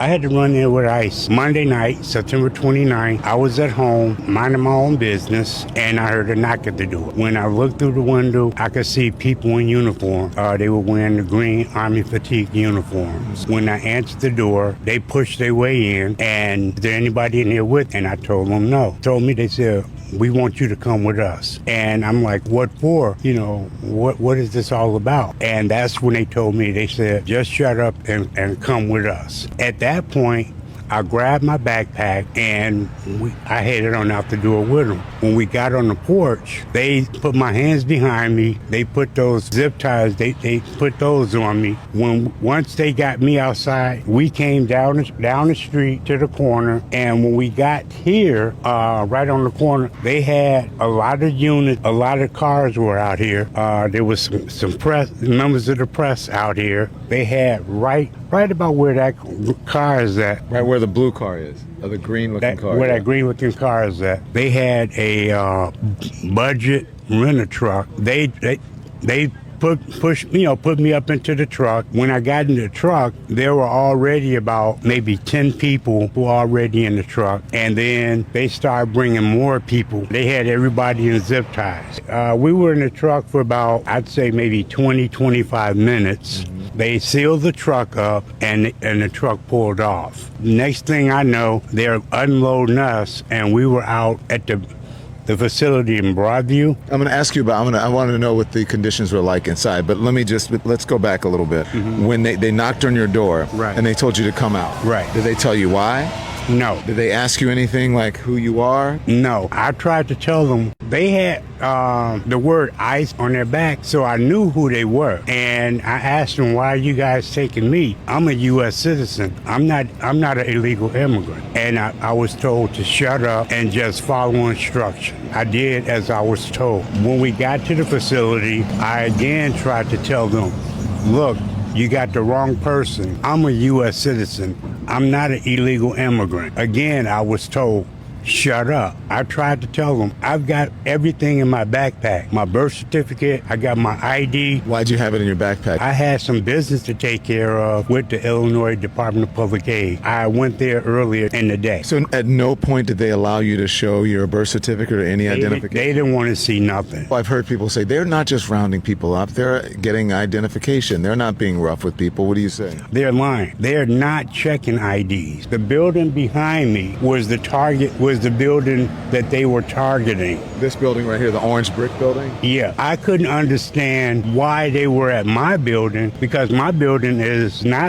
I had to run there with ICE. Monday night, September 29th, I was at home, minding my own business, and I heard a knock at the door. When I looked through the window, I could see people in uniform. They were wearing the green Army fatigue uniforms. When I answered the door, they pushed their way in, and is there anybody in here with? And I told them no. They said, we want you to come with us. And I'm like, what for? What is this all about? And that's when they told me, they said, just shut up and come with us. At that point, I grabbed my backpack and I headed on out the door with them. When we got on the porch, they put my hands behind me. They put those zip ties, they put those on me. Once they got me outside, we came down the street to the corner. And when we got here, right on the corner, they had a lot of units, a lot of cars were out here. There was some press, members of the press out here. They had right about where that car is at. Right where the blue car is, or the green-looking car. Where that green-looking car is at. They had a budget renter truck. They put me up into the truck. When I got in the truck, there were already about maybe 10 people who were already in the truck. And then they started bringing more people. They had everybody in zip ties. We were in the truck for about, I'd say maybe 20, 25 minutes. Mm-hmm. They sealed the truck up and the truck pulled off. Next thing I know, they're unloading us and we were out at the facility in Broadview. I'm going to ask you about, I wanted to know what the conditions were like inside, but let's go back a little bit. Mm-hmm. When they knocked on your door, right, and they told you to come out. Right. Did they tell you why? No. Did they ask you anything like who you are? No. I tried to tell them. They had the word ICE on their back, so I knew who they were. And I asked them, why are you guys taking me? I'm a U.S. citizen. I'm not an illegal immigrant. And I was told to shut up and just follow instructions. I did as I was told. When we got to the facility, I again tried to tell them, look, you got the wrong person. I'm a U.S. citizen. I'm not an illegal immigrant. Again, I was told, shut up. I tried to tell them, I've got everything in my backpack. My birth certificate, I got my ID. Why'd you have it in your backpack? I had some business to take care of with the Illinois Department of Public Aid. I went there earlier in the day. So at no point did they allow you to show your birth certificate or any identification? They didn't want to see nothing. Well, I've heard people say they're not just rounding people up, they're getting identification. They're not being rough with people. What do you say? They're lying. They're not checking IDs. The building behind me was the building that they were targeting. This building right here, the orange brick building? Yeah. I couldn't understand why they were at my building because my building is not